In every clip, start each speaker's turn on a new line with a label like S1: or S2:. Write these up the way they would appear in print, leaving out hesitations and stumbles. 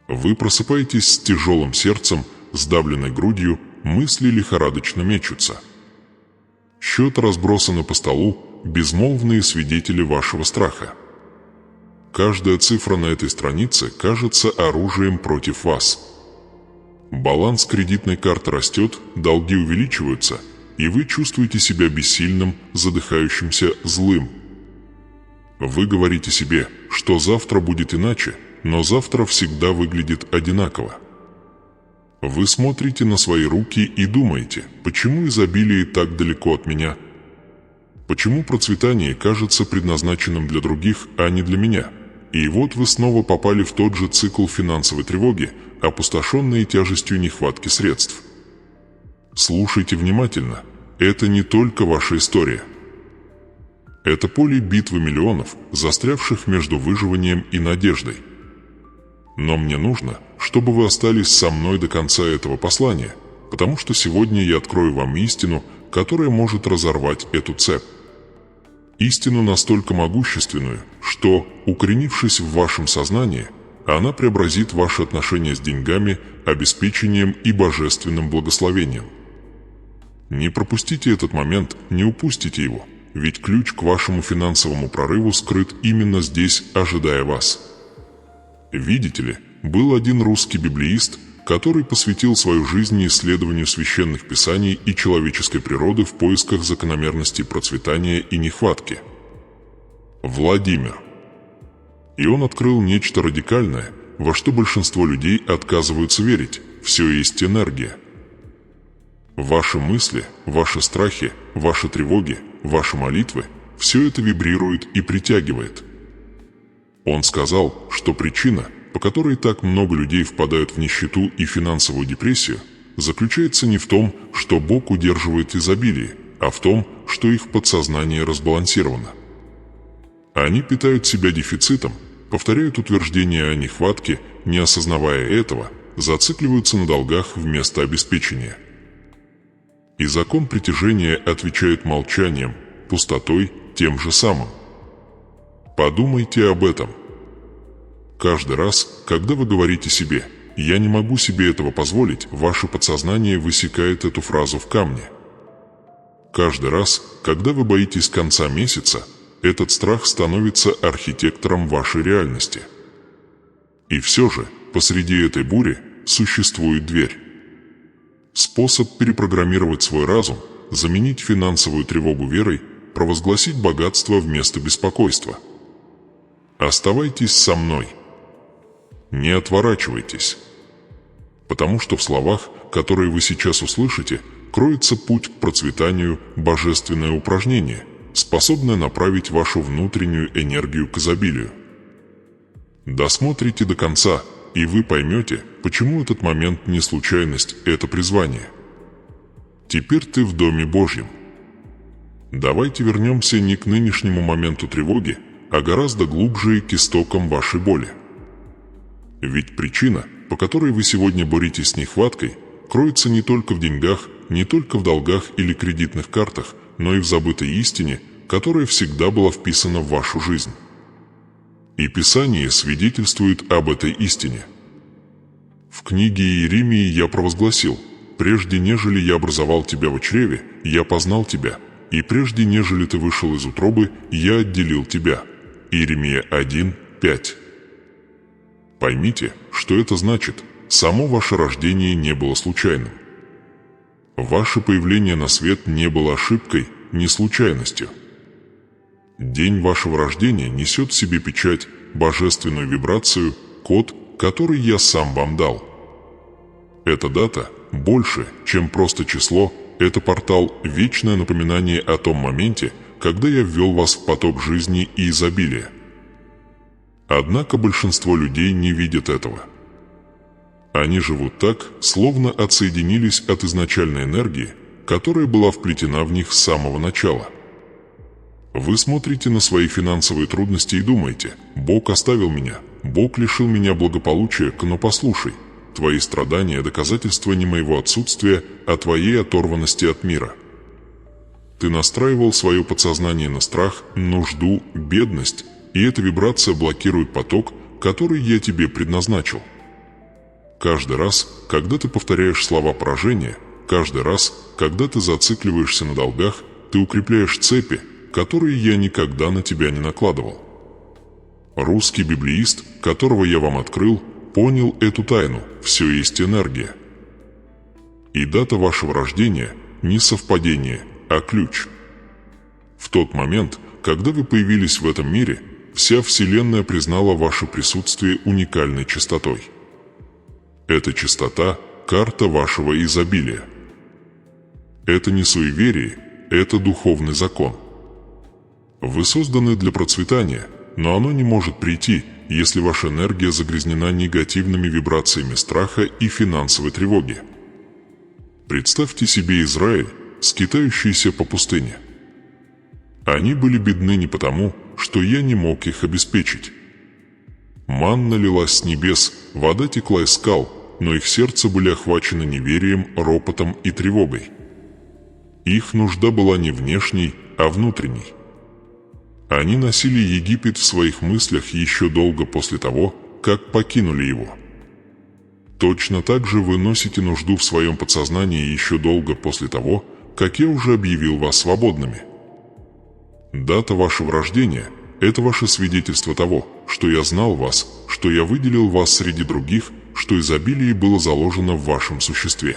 S1: Вы просыпаетесь с тяжелым сердцем, сдавленной грудью, мысли лихорадочно мечутся. Счеты разбросаны по столу, безмолвные свидетели вашего страха. Каждая цифра на этой странице кажется оружием против вас. Баланс кредитной карты растет, долги увеличиваются, и вы чувствуете себя бессильным, задыхающимся, злым. Вы говорите себе, что завтра будет иначе, но завтра всегда выглядит одинаково. Вы смотрите на свои руки и думаете, почему изобилие так далеко от меня? Почему процветание кажется предназначенным для других, а не для меня? И вот вы снова попали в тот же цикл финансовой тревоги, опустошенные тяжестью нехватки средств. Слушайте внимательно, это не только ваша история. Это поле битвы миллионов, застрявших между выживанием и надеждой. Но мне нужно, чтобы вы остались со мной до конца этого послания, потому что сегодня я открою вам истину, которая может разорвать эту цепь. Истину настолько могущественную, что, укоренившись в вашем сознании, она преобразит ваши отношения с деньгами, обеспечением и божественным благословением. Не пропустите этот момент, не упустите его, ведь ключ к вашему финансовому прорыву скрыт именно здесь, ожидая вас. Видите ли, был один русский библеист, который посвятил свою жизнь исследованию священных писаний и человеческой природы в поисках закономерностей процветания и нехватки. Владимир. И он открыл нечто радикальное, во что большинство людей отказываются верить. Все есть энергия. Ваши мысли, ваши страхи, ваши тревоги, ваши молитвы – все это вибрирует и притягивает. Он сказал, что причина, по которой так много людей впадают в нищету и финансовую депрессию, заключается не в том, что Бог удерживает изобилие, а в том, что их подсознание разбалансировано. Они питают себя дефицитом, повторяют утверждения о нехватке, не осознавая этого, зацикливаются на долгах вместо обеспечения. И закон притяжения отвечает молчанием, пустотой, тем же самым. Подумайте об этом. Каждый раз, когда вы говорите себе «я не могу себе этого позволить», ваше подсознание высекает эту фразу в камне. Каждый раз, когда вы боитесь конца месяца, этот страх становится архитектором вашей реальности. И все же, посреди этой бури существует дверь. Способ перепрограммировать свой разум, заменить финансовую тревогу верой, провозгласить богатство вместо беспокойства. Оставайтесь со мной. Не отворачивайтесь. Потому что в словах, которые вы сейчас услышите, кроется путь к процветанию, божественное упражнение, способное направить вашу внутреннюю энергию к изобилию. Досмотрите до конца, и вы поймете, почему этот момент не случайность, это призвание. Теперь ты в Доме Божьем. Давайте вернемся не к нынешнему моменту тревоги, а гораздо глубже к истокам вашей боли. Ведь причина, по которой вы сегодня боретесь с нехваткой, кроется не только в деньгах, не только в долгах или кредитных картах, но и в забытой истине, которая всегда была вписана в вашу жизнь. И Писание свидетельствует об этой истине. В книге Иеремии я провозгласил: «Прежде нежели я образовал тебя в чреве, я познал тебя, и прежде нежели ты вышел из утробы, я отделил тебя». Иеремия 1:5. Поймите, что это значит. Само ваше рождение не было случайным. Ваше появление на свет не было ошибкой, не случайностью. День вашего рождения несет в себе печать, божественную вибрацию, код, который я сам вам дал. Эта дата больше, чем просто число, это портал, вечное напоминание о том моменте, когда я ввел вас в поток жизни и изобилия. Однако большинство людей не видят этого. Они живут так, словно отсоединились от изначальной энергии, которая была вплетена в них с самого начала. Вы смотрите на свои финансовые трудности и думаете: «Бог оставил меня, Бог лишил меня благополучия», но послушай, твои страдания – доказательство не моего отсутствия, а твоей оторванности от мира. Ты настраивал свое подсознание на страх, нужду, бедность, и эта вибрация блокирует поток, который я тебе предназначил. Каждый раз, когда ты повторяешь слова поражения, каждый раз, когда ты зацикливаешься на долгах, ты укрепляешь цепи, которые я никогда на тебя не накладывал. Русский библеист, которого я вам открыл, понял эту тайну, все есть энергия. И дата вашего рождения не совпадение, а ключ. В тот момент, когда вы появились в этом мире, вся Вселенная признала ваше присутствие уникальной частотой. Эта частота – карта вашего изобилия. Это не суеверие, это духовный закон. Вы созданы для процветания, но оно не может прийти, если ваша энергия загрязнена негативными вибрациями страха и финансовой тревоги. Представьте себе Израиль, скитающийся по пустыне. Они были бедны не потому, что я не мог их обеспечить. Манна лилась с небес, вода текла из скал, но их сердца были охвачены неверием, ропотом и тревогой. Их нужда была не внешней, а внутренней. Они носили Египет в своих мыслях еще долго после того, как покинули его. Точно так же вы носите нужду в своем подсознании еще долго после того, как я уже объявил вас свободными. Дата вашего рождения – это ваше свидетельство того, что я знал вас, что я выделил вас среди других, что изобилие было заложено в вашем существе.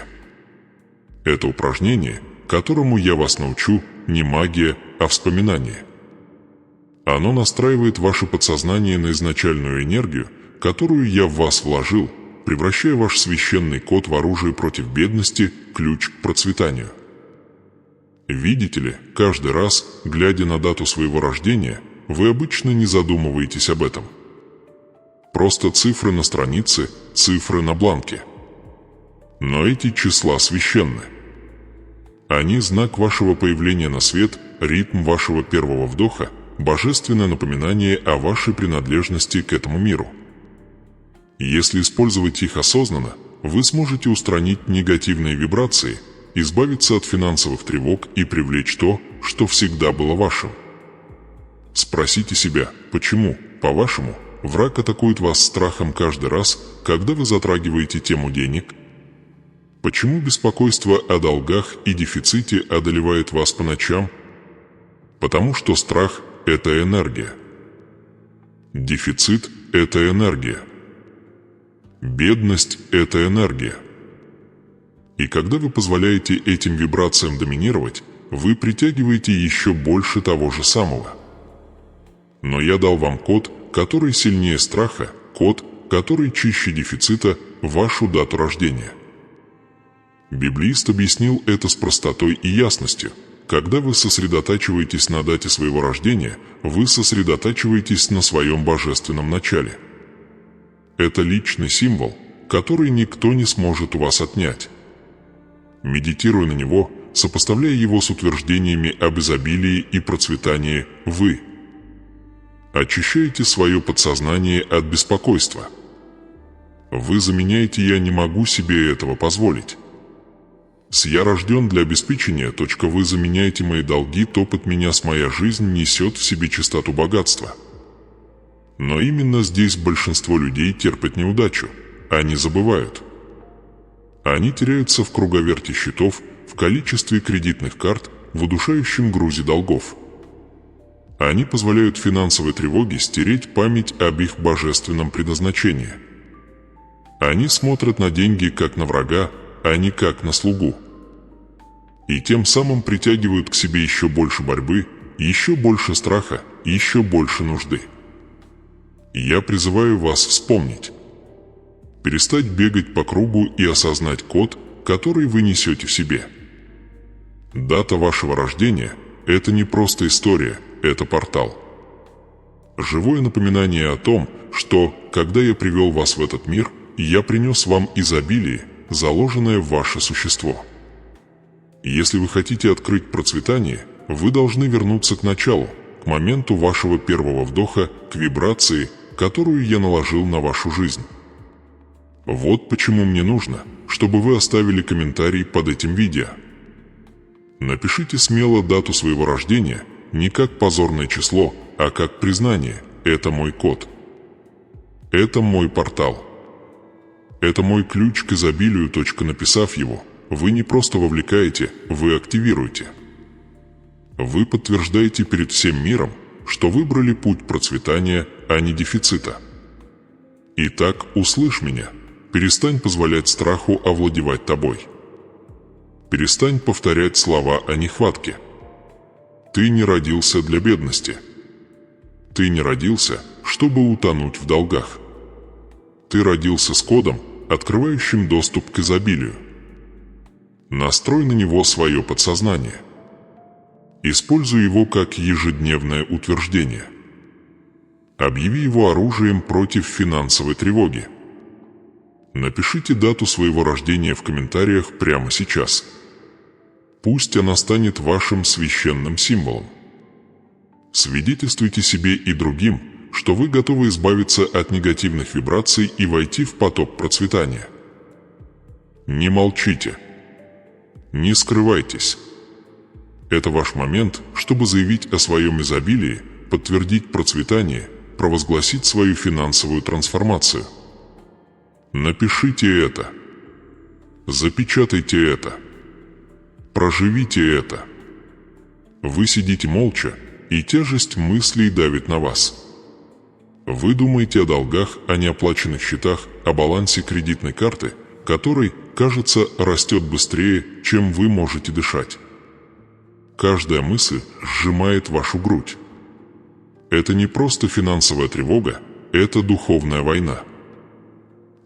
S1: Это упражнение, которому я вас научу, не магия, а вспоминание. Оно настраивает ваше подсознание на изначальную энергию, которую я в вас вложил, превращая ваш священный код в оружие против бедности, ключ к процветанию. Видите ли, каждый раз, глядя на дату своего рождения, вы обычно не задумываетесь об этом. Просто цифры на странице, цифры на бланке. Но эти числа священны. Они знак вашего появления на свет, ритм вашего первого вдоха, божественное напоминание о вашей принадлежности к этому миру. Если использовать их осознанно, вы сможете устранить негативные вибрации, избавиться от финансовых тревог и привлечь то, что всегда было вашим. Спросите себя, почему, по-вашему, враг атакует вас страхом каждый раз, когда вы затрагиваете тему денег? Почему беспокойство о долгах и дефиците одолевает вас по ночам? Потому что страх – это энергия. Дефицит – это энергия. Бедность – это энергия. И когда вы позволяете этим вибрациям доминировать, вы притягиваете еще больше того же самого. Но я дал вам код, который сильнее страха, код, который чище дефицита, вашу дату рождения. Библеист объяснил это с простотой и ясностью. Когда вы сосредотачиваетесь на дате своего рождения, вы сосредотачиваетесь на своем божественном начале. Это личный символ, который никто не сможет у вас отнять. Медитируя на него, сопоставляя его с утверждениями об изобилии и процветании, вы очищаете свое подсознание от беспокойства. Вы заменяете «я не могу себе этого позволить». С «я рожден для обеспечения» вы заменяете «мои долги, топот меня с моя жизнь несет в себе чистоту богатства». Но именно здесь большинство людей терпят неудачу, они забывают. Они теряются в круговерте счетов, в количестве кредитных карт, в удушающем грузе долгов. Они позволяют финансовой тревоге стереть память об их божественном предназначении. Они смотрят на деньги как на врага, а не как на слугу. И тем самым притягивают к себе еще больше борьбы, еще больше страха, еще больше нужды. Я призываю вас вспомнить. Перестать бегать по кругу и осознать код, который вы несете в себе. Дата вашего рождения – это не просто история, это портал. Живое напоминание о том, что, когда я привел вас в этот мир, я принес вам изобилие, заложенное в ваше существо. Если вы хотите открыть процветание, вы должны вернуться к началу, к моменту вашего первого вдоха, к вибрации, которую я наложил на вашу жизнь. Вот почему мне нужно, чтобы вы оставили комментарий под этим видео. Напишите смело дату своего рождения, не как позорное число, а как признание. Это мой код. Это мой портал. Это мой ключ к изобилию. Написав его, вы не просто вовлекаете, вы активируете. Вы подтверждаете перед всем миром, что выбрали путь процветания, а не дефицита. Итак, услышь меня. Перестань позволять страху овладевать тобой. Перестань повторять слова о нехватке. Ты не родился для бедности. Ты не родился, чтобы утонуть в долгах. Ты родился с кодом, открывающим доступ к изобилию. Настрой на него свое подсознание. Используй его как ежедневное утверждение. Объяви его оружием против финансовой тревоги. Напишите дату своего рождения в комментариях прямо сейчас. Пусть она станет вашим священным символом. Свидетельствуйте себе и другим, что вы готовы избавиться от негативных вибраций и войти в поток процветания. Не молчите. Не скрывайтесь. Это ваш момент, чтобы заявить о своем изобилии, подтвердить процветание, провозгласить свою финансовую трансформацию. Напишите это. Запечатайте это. Проживите это. Вы сидите молча, и тяжесть мыслей давит на вас. Вы думаете о долгах, о неоплаченных счетах, о балансе кредитной карты, который, кажется, растет быстрее, чем вы можете дышать. Каждая мысль сжимает вашу грудь. Это не просто финансовая тревога, это духовная война.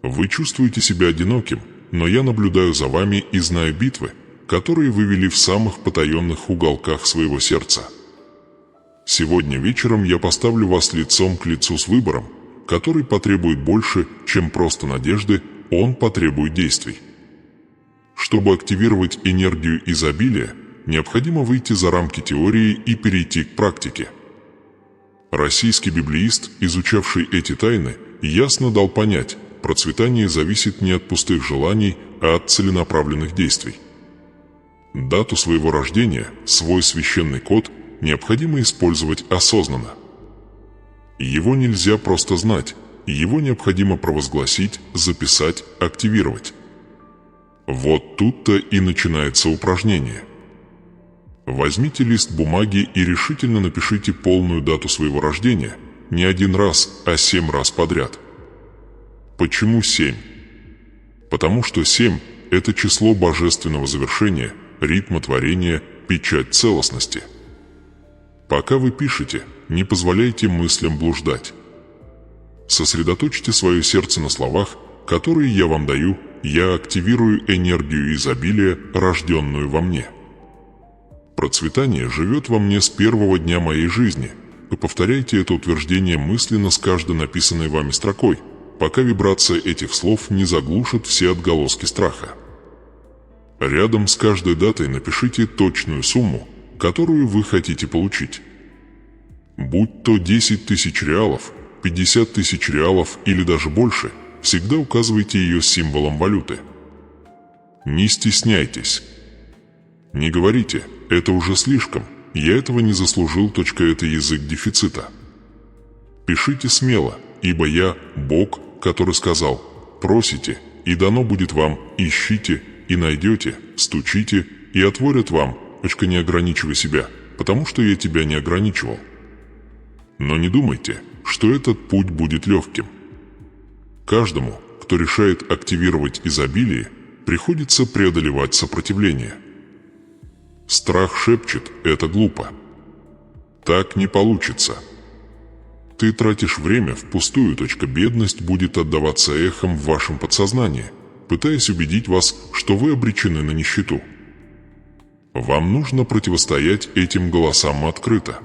S1: Вы чувствуете себя одиноким, но я наблюдаю за вами и знаю битвы, которые вы вели в самых потаенных уголках своего сердца. Сегодня вечером я поставлю вас лицом к лицу с выбором, который потребует больше, чем просто надежды, он потребует действий. Чтобы активировать энергию изобилия, необходимо выйти за рамки теории и перейти к практике. Российский библеист, изучавший эти тайны, ясно дал понять, процветание зависит не от пустых желаний, а от целенаправленных действий. Дату своего рождения, свой священный код, необходимо использовать осознанно. Его нельзя просто знать, его необходимо провозгласить, записать, активировать. Вот тут-то и начинается упражнение. Возьмите лист бумаги и решительно напишите полную дату своего рождения, не один раз, а 7 раз подряд. Почему 7? Потому что 7 – это число божественного завершения, ритма творения, печать целостности. Пока вы пишете, не позволяйте мыслям блуждать. Сосредоточьте свое сердце на словах, которые я вам даю, я активирую энергию изобилия, рожденную во мне. Процветание живет во мне с первого дня моей жизни. Вы повторяйте это утверждение мысленно с каждой написанной вами строкой, пока вибрация этих слов не заглушит все отголоски страха. Рядом с каждой датой напишите точную сумму, которую вы хотите получить. Будь то 10 тысяч реалов, 50 тысяч реалов или даже больше, всегда указывайте ее символом валюты. Не стесняйтесь. Не говорите «это уже слишком, я этого не заслужил». Это язык дефицита. Пишите смело, ибо я Бог, который сказал: «Просите, и дано будет вам, ищите, и найдете, стучите, и отворят вам». Не ограничивай себя, потому что я тебя не ограничивал. Но не думайте, что этот путь будет легким. Каждому, кто решает активировать изобилие, приходится преодолевать сопротивление. Страх шепчет: это глупо. Так не получится. Ты тратишь время впустую. Бедность будет отдаваться эхом в вашем подсознании, пытаясь убедить вас, что вы обречены на нищету. Вам нужно противостоять этим голосам открыто.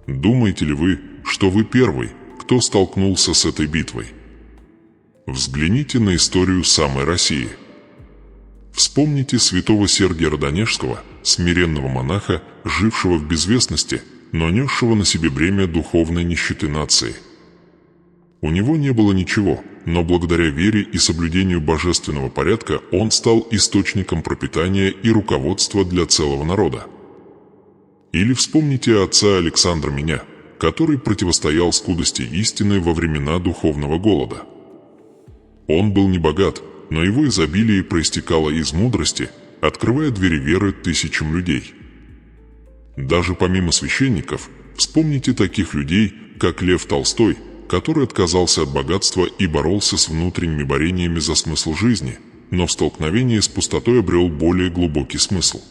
S1: Думаете ли вы, что вы первый, кто столкнулся с этой битвой? Взгляните на историю самой России. Вспомните святого Сергия Радонежского, смиренного монаха, жившего в безвестности, но несшего на себе бремя духовной нищеты нации. У него не было ничего, но благодаря вере и соблюдению божественного порядка он стал источником пропитания и руководства для целого народа. Или вспомните отца Александра Меня, который противостоял скудости истины во времена духовного голода. Он был не богат, но его изобилие проистекало из мудрости, открывая двери веры тысячам людей. Даже помимо священников, вспомните таких людей, как Лев Толстой, который отказался от богатства и боролся с внутренними борениями за смысл жизни, но в столкновении с пустотой обрел более глубокий смысл.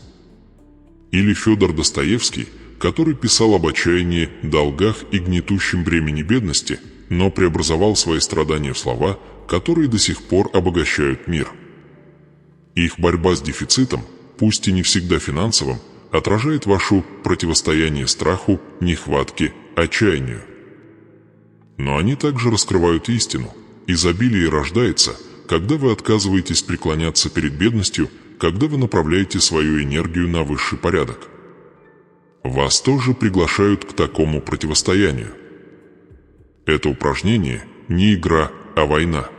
S1: Или Федор Достоевский, который писал об отчаянии, долгах и гнетущем бремени бедности, но преобразовал свои страдания в слова, которые до сих пор обогащают мир. Их борьба с дефицитом, пусть и не всегда финансовым, отражает ваше противостояние страху, нехватке, отчаянию. Но они также раскрывают истину. Изобилие рождается, когда вы отказываетесь преклоняться перед бедностью, когда вы направляете свою энергию на высший порядок. Вас тоже приглашают к такому противостоянию. Это упражнение не игра, а война.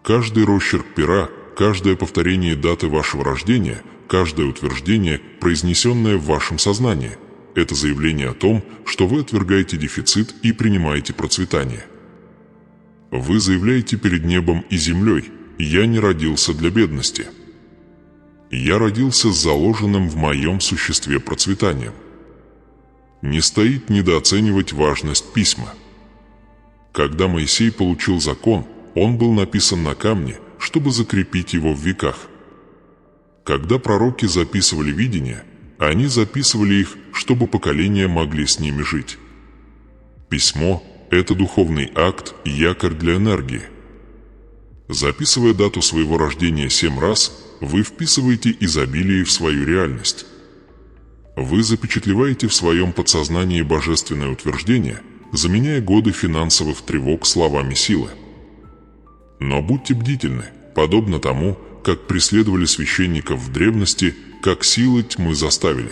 S1: Каждый росчерк пера, каждое повторение даты вашего рождения, каждое утверждение, произнесенное в вашем сознании – это заявление о том, что вы отвергаете дефицит и принимаете процветание. Вы заявляете перед небом и землей: «Я не родился для бедности. Я родился с заложенным в моем существе процветанием». Не стоит недооценивать важность письма. Когда Моисей получил закон, он был написан на камне, чтобы закрепить его в веках. Когда пророки записывали видения, они записывали их, чтобы поколения могли с ними жить. Письмо – это духовный акт, якорь для энергии. Записывая дату своего рождения 7 раз, вы вписываете изобилие в свою реальность. Вы запечатлеваете в своем подсознании божественное утверждение, заменяя годы финансовых тревог словами силы. Но будьте бдительны, подобно тому, как преследовали священников в древности, как силы тьмы заставили.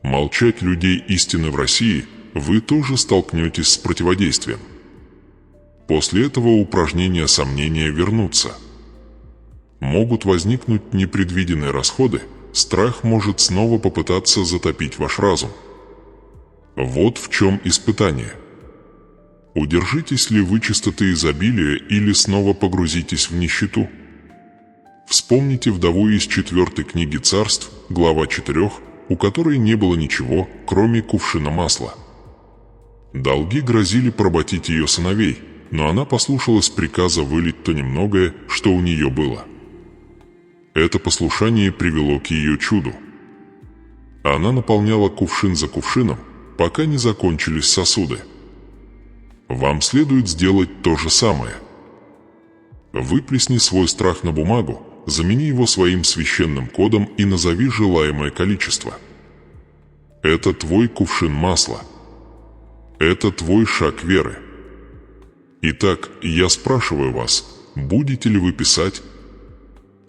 S1: Молчать людей истины в России вы тоже столкнетесь с противодействием. После этого упражнения сомнения вернутся. Могут возникнуть непредвиденные расходы, страх может снова попытаться затопить ваш разум. Вот в чем испытание. Удержитесь ли вы чистоты изобилия или снова погрузитесь в нищету? Вспомните вдову из 4 книги Царств, глава 4, у которой не было ничего, кроме кувшина масла. Долги грозили поработить ее сыновей, но она послушалась приказа вылить то немногое, что у нее было. Это послушание привело к ее чуду. Она наполняла кувшин за кувшином, пока не закончились сосуды. Вам следует сделать то же самое. Выплесни свой страх на бумагу, замени его своим священным кодом и назови желаемое количество. Это твой кувшин масла. Это твой шаг веры. Итак, я спрашиваю вас, будете ли вы писать?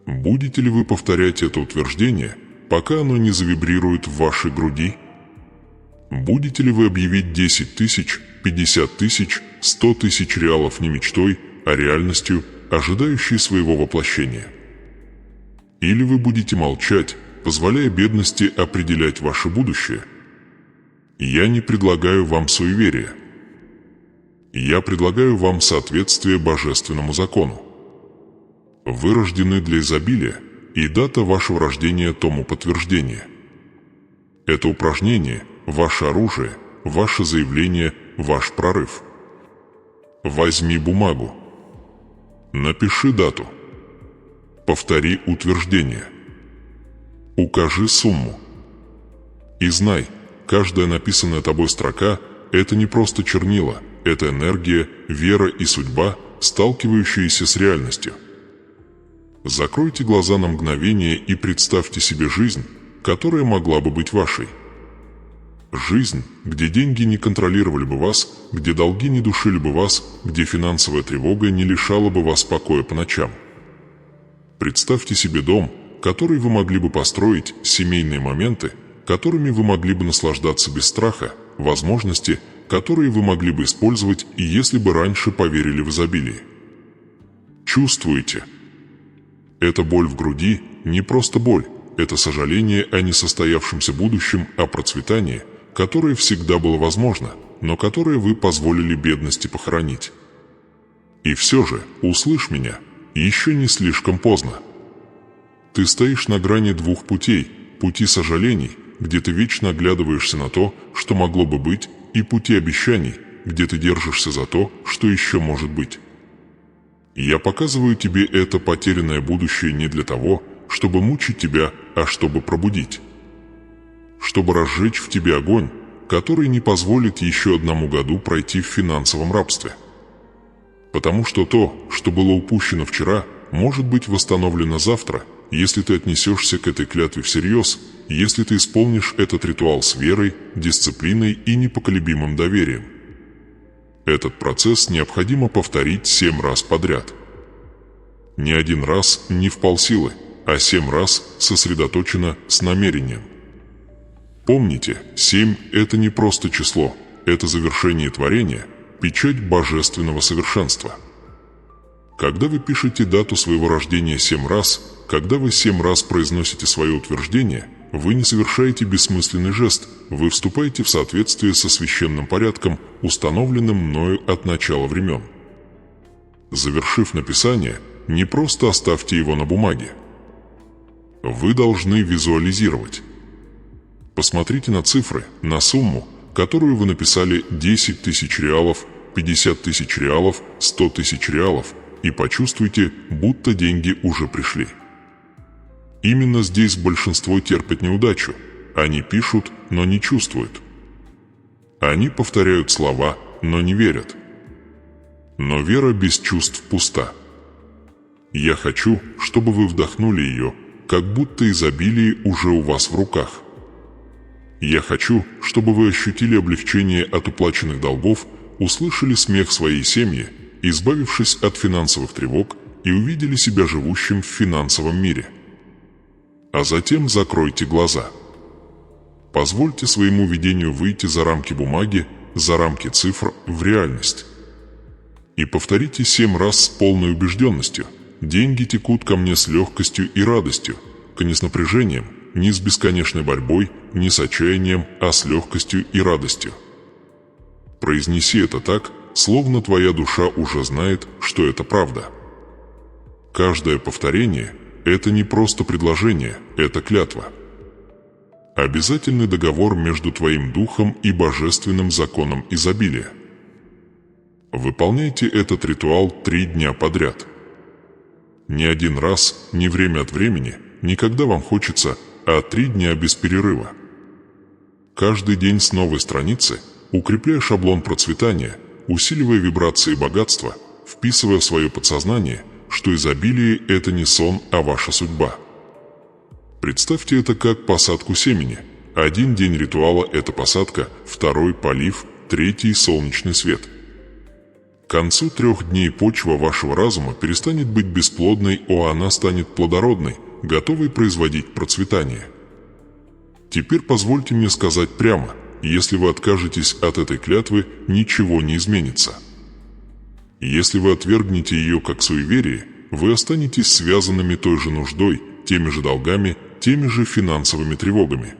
S1: Будете ли вы повторять это утверждение, пока оно не завибрирует в вашей груди? Будете ли вы объявить 10 тысяч, 50 тысяч, 100 тысяч реалов не мечтой, а реальностью, ожидающей своего воплощения? Или вы будете молчать, позволяя бедности определять ваше будущее? Я не предлагаю вам суеверия. Я предлагаю вам соответствие божественному закону. Вы рождены для изобилия, и дата вашего рождения тому подтверждение. Это упражнение – ваше оружие, ваше заявление, ваш прорыв. Возьми бумагу. Напиши дату. Повтори утверждение. Укажи сумму. И знай, каждая написанная тобой строка – это не просто чернила, это энергия, вера и судьба, сталкивающиеся с реальностью. Закройте глаза на мгновение и представьте себе жизнь, которая могла бы быть вашей. Жизнь, где деньги не контролировали бы вас, где долги не душили бы вас, где финансовая тревога не лишала бы вас покоя по ночам. Представьте себе дом, который вы могли бы построить, семейные моменты, которыми вы могли бы наслаждаться без страха, возможности, которые вы могли бы использовать, если бы раньше поверили в изобилие. Чувствуете? Эта боль в груди не просто боль, это сожаление о несостоявшемся будущем, о процветании, которое всегда было возможно, но которое вы позволили бедности похоронить. И все же, услышь меня, еще не слишком поздно. Ты стоишь на грани двух путей: пути сожалений, где ты вечно оглядываешься на то, что могло бы быть, и пути обещаний, где ты держишься за то, что еще может быть. Я показываю тебе это потерянное будущее не для того, чтобы мучить тебя, а чтобы пробудить. Чтобы разжечь в тебе огонь, который не позволит еще одному году пройти в финансовом рабстве. Потому что то, что было упущено вчера, может быть восстановлено завтра, если ты отнесешься к этой клятве всерьез, если ты исполнишь этот ритуал с верой, дисциплиной и непоколебимым доверием. Этот процесс необходимо повторить 7 раз подряд. Не один раз не в полсилы, а 7 раз сосредоточено с намерением. Помните, 7 – это не просто число, это завершение творения, печать божественного совершенства. Когда вы пишете дату своего рождения 7 раз, когда вы 7 раз произносите свое утверждение, вы не совершаете бессмысленный жест, вы вступаете в соответствие со священным порядком, установленным мною от начала времен. Завершив написание, не просто оставьте его на бумаге. Вы должны визуализировать. Посмотрите на цифры, на сумму, которую вы написали: 10 тысяч реалов, 50 тысяч реалов, 100 тысяч реалов, и почувствуйте, будто деньги уже пришли. Именно здесь большинство терпят неудачу. Они пишут, но не чувствуют. Они повторяют слова, но не верят. Но вера без чувств пуста. Я хочу, чтобы вы вдохнули ее, как будто изобилие уже у вас в руках. Я хочу, чтобы вы ощутили облегчение от уплаченных долгов, услышали смех своей семьи, избавившись от финансовых тревог, и увидели себя живущим в финансовом мире. А затем закройте глаза. Позвольте своему видению выйти за рамки бумаги, за рамки цифр, в реальность. И повторите 7 раз с полной убежденностью: деньги текут ко мне с легкостью и радостью, не с напряжением, не с бесконечной борьбой, не с отчаянием, а с легкостью и радостью. Произнеси это так, словно твоя душа уже знает, что это правда. Каждое повторение – это не просто предложение, это клятва. Обязательный договор между твоим духом и божественным законом изобилия. Выполняйте этот ритуал 3 дня подряд. Не один раз, не время от времени, не когда вам хочется, а 3 дня без перерыва. Каждый день с новой страницы, укрепляя шаблон процветания, усиливая вибрации богатства, вписывая в свое подсознание, что изобилие – это не сон, а ваша судьба. Представьте это как посадку семени. 1 день ритуала – это посадка, 2 – полив, 3 – солнечный свет. К концу 3 дней почва вашего разума перестанет быть бесплодной, а она станет плодородной, готовой производить процветание. Теперь позвольте мне сказать прямо: если вы откажетесь от этой клятвы, ничего не изменится. Если вы отвергнете ее как суеверие, вы останетесь связанными той же нуждой, теми же долгами, теми же финансовыми тревогами.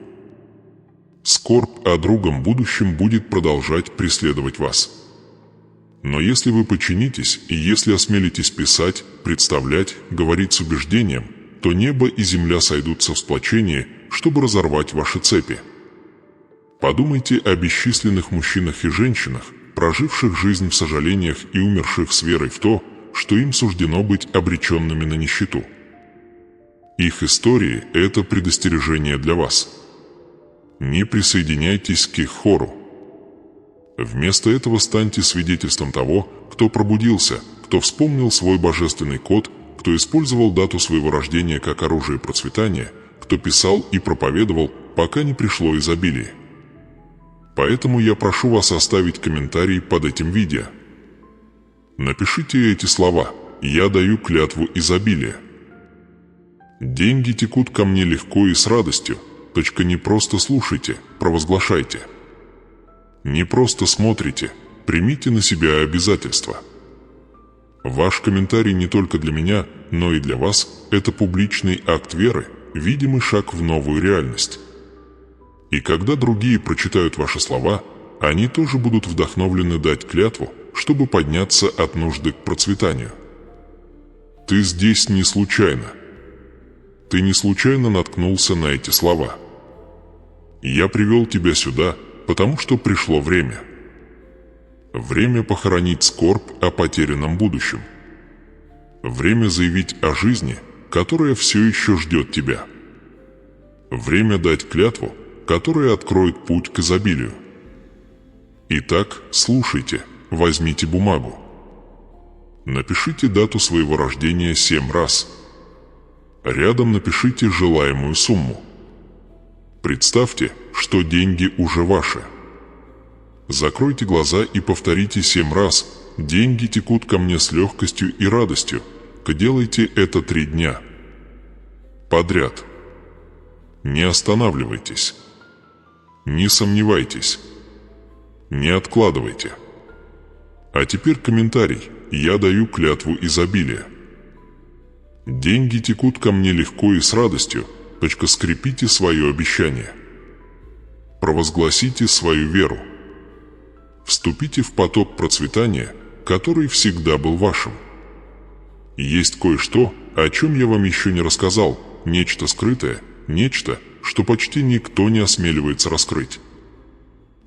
S1: Скорбь о другом будущем будет продолжать преследовать вас. Но если вы подчинитесь, и если осмелитесь писать, представлять, говорить с убеждением, то небо и земля сойдутся в сплочение, чтобы разорвать ваши цепи. Подумайте о бесчисленных мужчинах и женщинах, проживших жизнь в сожалениях и умерших с верой в то, что им суждено быть обреченными на нищету. Их истории – это предостережение для вас. Не присоединяйтесь к их хору. Вместо этого станьте свидетельством того, кто пробудился, кто вспомнил свой божественный код, кто использовал дату своего рождения как оружие процветания, кто писал и проповедовал, пока не пришло изобилие. Поэтому я прошу вас оставить комментарий под этим видео. Напишите эти слова: «Я даю клятву изобилия». Деньги текут ко мне легко и с радостью. Не просто слушайте, провозглашайте. Не просто смотрите, примите на себя обязательства. Ваш комментарий не только для меня, но и для вас – это публичный акт веры, видимый шаг в новую реальность. И когда другие прочитают ваши слова, они тоже будут вдохновлены дать клятву, чтобы подняться от нужды к процветанию. Ты здесь не случайно. Ты не случайно наткнулся на эти слова. Я привел тебя сюда, потому что пришло время. Время похоронить скорбь о потерянном будущем. Время заявить о жизни, которая все еще ждет тебя. Время дать клятву, которая откроет путь к изобилию. Итак, слушайте, возьмите бумагу. Напишите дату своего рождения 7 раз. Рядом напишите желаемую сумму. Представьте, что деньги уже ваши. Закройте глаза и повторите 7 раз: «Деньги текут ко мне с легкостью и радостью». Делайте это 3 дня. Подряд. Не останавливайтесь. Не сомневайтесь. Не откладывайте. А теперь комментарий. Я даю клятву изобилия. Деньги текут ко мне легко и с радостью. Скрепите свое обещание. Провозгласите свою веру. Вступите в поток процветания, который всегда был вашим. Есть кое-что, о чем я вам еще не рассказал, нечто скрытое, нечто, что почти никто не осмеливается раскрыть.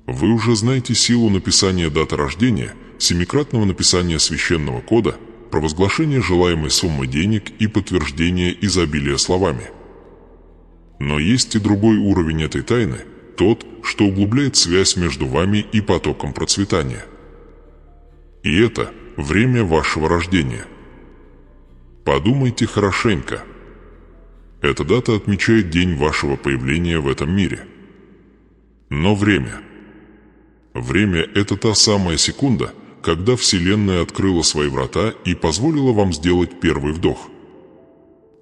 S1: Вы уже знаете силу написания даты рождения, 7-кратного написания священного кода, провозглашения желаемой суммы денег и подтверждения изобилия словами. Но есть и другой уровень этой тайны, тот, что углубляет связь между вами и потоком процветания. И это время вашего рождения. Подумайте хорошенько. Эта дата отмечает день вашего появления в этом мире. Но время. Время – это та самая секунда, когда Вселенная открыла свои врата и позволила вам сделать первый вдох.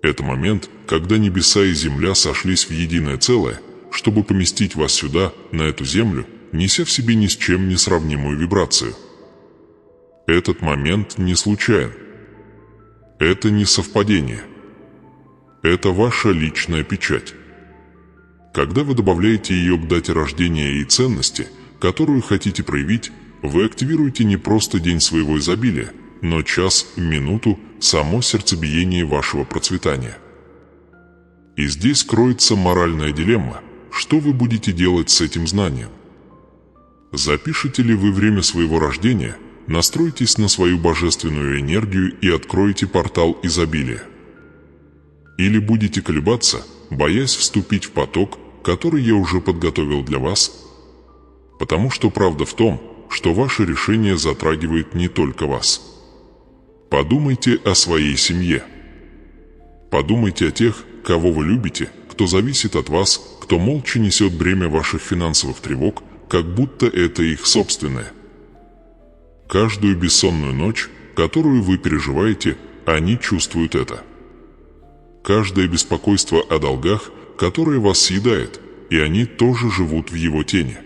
S1: Это момент, когда небеса и земля сошлись в единое целое, чтобы поместить вас сюда, на эту землю, неся в себе ни с чем не сравнимую вибрацию. Этот момент не случайен. Это не совпадение. Это ваша личная печать. Когда вы добавляете ее к дате рождения и ценности, которую хотите проявить, вы активируете не просто день своего изобилия, но час, минуту, само сердцебиение вашего процветания. И здесь кроется моральная дилемма: что вы будете делать с этим знанием? Запишете ли вы время своего рождения, настройтесь на свою божественную энергию и откроете портал изобилия? Или будете колебаться, боясь вступить в поток, который я уже подготовил для вас? Потому что правда в том, что ваше решение затрагивает не только вас. Подумайте о своей семье. Подумайте о тех, кого вы любите, кто зависит от вас, кто молча несет бремя ваших финансовых тревог, как будто это их собственное. Каждую бессонную ночь, которую вы переживаете, они чувствуют это. Каждое беспокойство о долгах, которое вас съедает, и они тоже живут в его тени.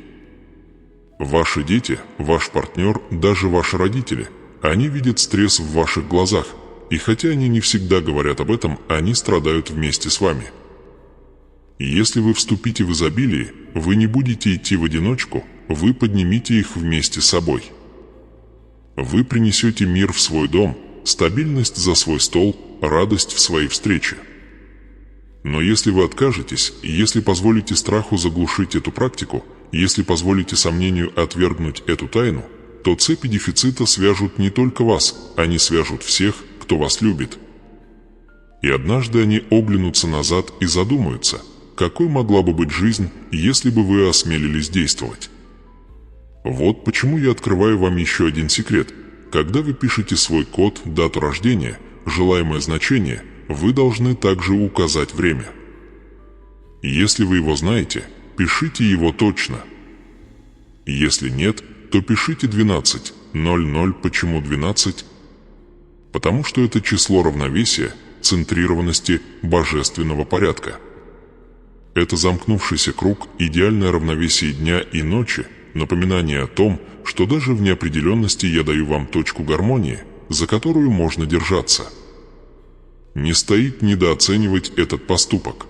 S1: Ваши дети, ваш партнер, даже ваши родители, они видят стресс в ваших глазах, и хотя они не всегда говорят об этом, они страдают вместе с вами. Если вы вступите в изобилие, вы не будете идти в одиночку, вы поднимите их вместе с собой. Вы принесете мир в свой дом, стабильность за свой стол, радость в свои встречи. Но если вы откажетесь, если позволите страху заглушить эту практику, если позволите сомнению отвергнуть эту тайну, то цепи дефицита свяжут не только вас, они свяжут всех, кто вас любит. И однажды они оглянутся назад и задумаются, какой могла бы быть жизнь, если бы вы осмелились действовать. Вот почему я открываю вам еще один секрет. Когда вы пишете свой код, дату рождения, желаемое значение, вы должны также указать время. Если вы его знаете, пишите его точно. Если нет, то пишите 12:00. Почему 12? Потому что это число равновесия, центрированности, божественного порядка. Это замкнувшийся круг, идеальное равновесие дня и ночи, напоминание о том, что даже в неопределенности я даю вам точку гармонии, за которую можно держаться. Не стоит недооценивать этот поступок.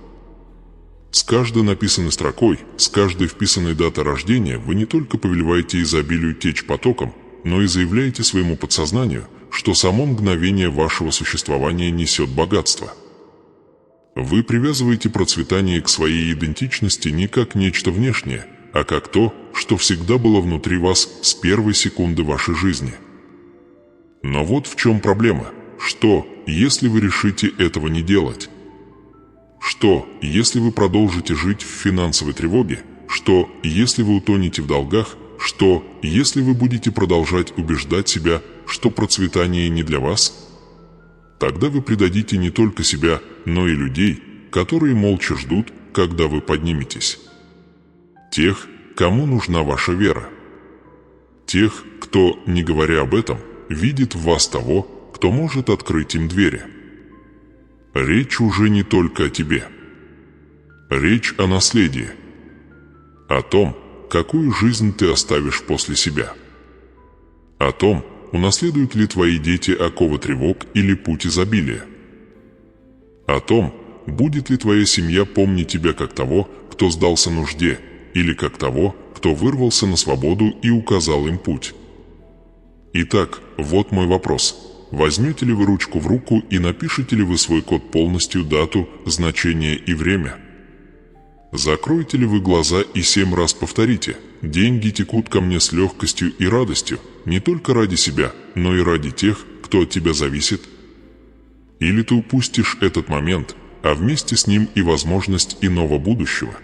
S1: С каждой написанной строкой, с каждой вписанной датой рождения вы не только повелеваете изобилию течь потоком, но и заявляете своему подсознанию, что само мгновение вашего существования несет богатство. Вы привязываете процветание к своей идентичности не как нечто внешнее, а как то, что всегда было внутри вас с первой секунды вашей жизни. Но вот в чем проблема. Что, если вы решите этого не делать? Что, если вы продолжите жить в финансовой тревоге? Что, если вы утонете в долгах? Что, если вы будете продолжать убеждать себя, что процветание не для вас? Тогда вы предадите не только себя, но и людей, которые молча ждут, когда вы подниметесь. Тех, кому нужна ваша вера. Тех, кто, не говоря об этом, видит в вас того, кто может открыть им двери. Речь уже не только о тебе. Речь о наследии. О том, какую жизнь ты оставишь после себя. О том, унаследуют ли твои дети оковы тревог или путь изобилия. О том, будет ли твоя семья помнить тебя как того, кто сдался нужде, или как того, кто вырвался на свободу и указал им путь. Итак, вот мой вопрос. Возьмете ли вы ручку в руку и напишите ли вы свой код полностью, дату, значение и время? Закройте ли вы глаза и 7 раз повторите: «Деньги текут ко мне с легкостью и радостью, не только ради себя, но и ради тех, кто от тебя зависит»? Или ты упустишь этот момент, а вместе с ним и возможность иного будущего?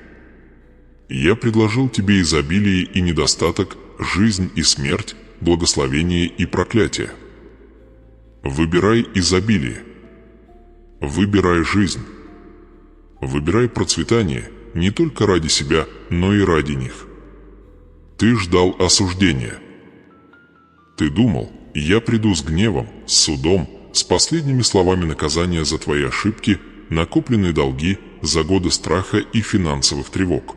S1: Я предложил тебе изобилие и недостаток, жизнь и смерть, благословение и проклятие. Выбирай изобилие. Выбирай жизнь. Выбирай процветание не только ради себя, но и ради них. Ты ждал осуждения. Ты думал: я приду с гневом, с судом, с последними словами наказания за твои ошибки, накопленные долги, за годы страха и финансовых тревог.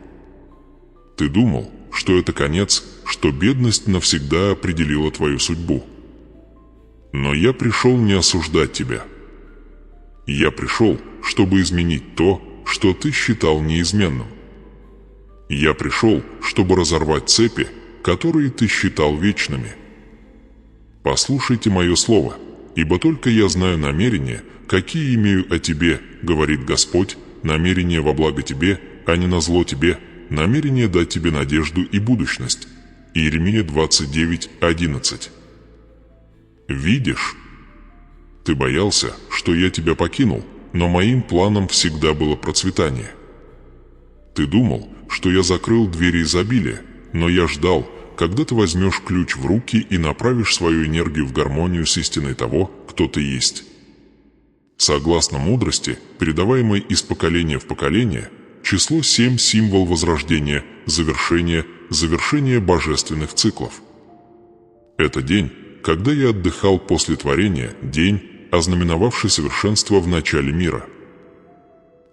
S1: Ты думал, что это конец, что бедность навсегда определила твою судьбу. Но я пришел не осуждать тебя. Я пришел, чтобы изменить то, что ты считал неизменным. Я пришел, чтобы разорвать цепи, которые ты считал вечными. Послушайте мое слово, ибо только я знаю намерения, какие имею о тебе, говорит Господь, намерения во благо тебе, а не на зло тебе, намерение дать тебе надежду и будущность. Иеремия 29:11. Видишь? Ты боялся, что я тебя покинул, но моим планом всегда было процветание. Ты думал, что я закрыл двери изобилия, но я ждал, когда ты возьмешь ключ в руки и направишь свою энергию в гармонию с истиной того, кто ты есть. Согласно мудрости, передаваемой из поколения в поколение, число 7 – символ возрождения, завершения божественных циклов. Это день, когда я отдыхал после творения, день, ознаменовавший совершенство в начале мира.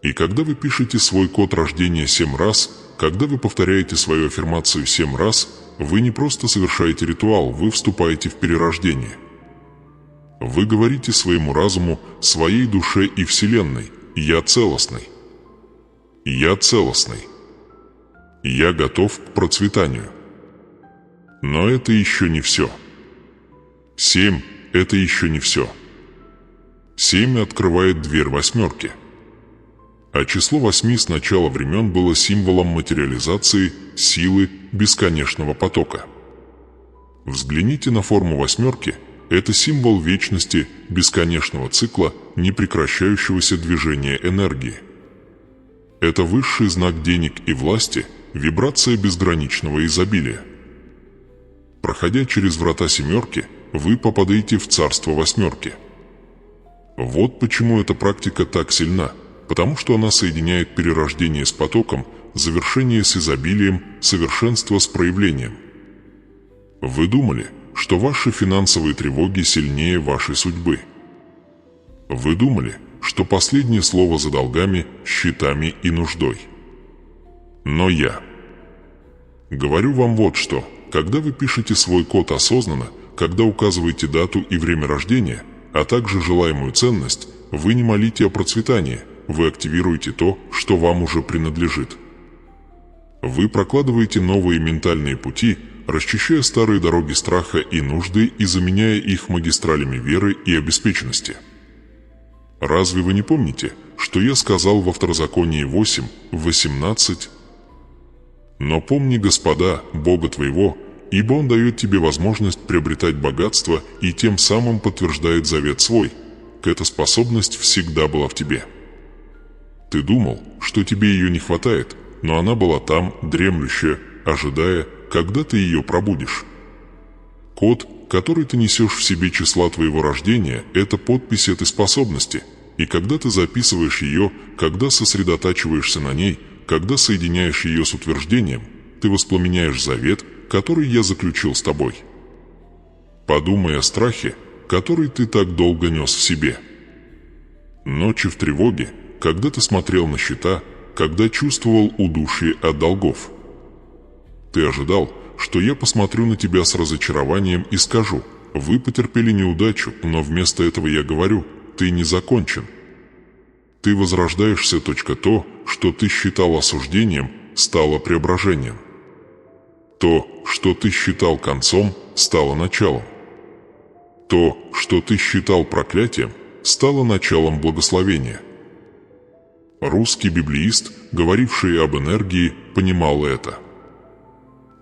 S1: И когда вы пишете свой код рождения 7 раз, когда вы повторяете свою аффирмацию 7 раз, вы не просто совершаете ритуал, вы вступаете в перерождение. Вы говорите своему разуму, своей душе и Вселенной: «Я целостный. Я целостный. Я готов к процветанию». Но это еще не все. 7 – это еще не все. 7 открывает дверь восьмерки. А число 8 с начала времен было символом материализации, силы, бесконечного потока. Взгляните на форму восьмерки. Это символ вечности, бесконечного цикла, непрекращающегося движения энергии. Это высший знак денег и власти, вибрация безграничного изобилия. Проходя через врата семерки, вы попадаете в царство восьмерки. Вот почему эта практика так сильна, потому что она соединяет перерождение с потоком, завершение с изобилием, совершенство с проявлением. Вы думали, что ваши финансовые тревоги сильнее вашей судьбы. Вы думали, что последнее слово за долгами, счетами и нуждой. Но я говорю вам вот что: когда вы пишете свой код осознанно, когда указываете дату и время рождения, а также желаемую ценность, вы не молите о процветании, вы активируете то, что вам уже принадлежит. Вы прокладываете новые ментальные пути, расчищая старые дороги страха и нужды и заменяя их магистралями веры и обеспеченности. Разве вы не помните, что я сказал во Второзаконии 8:18? «Но помни, Господа, Бога твоего, ибо Он дает тебе возможность приобретать богатство и тем самым подтверждает завет свой. Эта способность всегда была в тебе. Ты думал, что тебе ее не хватает, но она была там, дремлющая, ожидая, когда ты ее пробудишь. Код, который ты несешь в себе числа твоего рождения, это подпись этой способности, и когда ты записываешь ее, когда сосредотачиваешься на ней, когда соединяешь ее с утверждением, ты воспламеняешь завет, который я заключил с тобой. Подумай о страхе, который ты так долго нес в себе. Ночи в тревоге, когда ты смотрел на счета, когда чувствовал удушье от долгов. Ты ожидал, что я посмотрю на тебя с разочарованием и скажу: вы потерпели неудачу, но вместо этого я говорю: ты не закончен. Ты возрождаешься. То, что ты считал осуждением, стало преображением. То, что ты считал концом, стало началом. То, что ты считал проклятием, стало началом благословения. Русский библеист, говоривший об энергии, понимал это.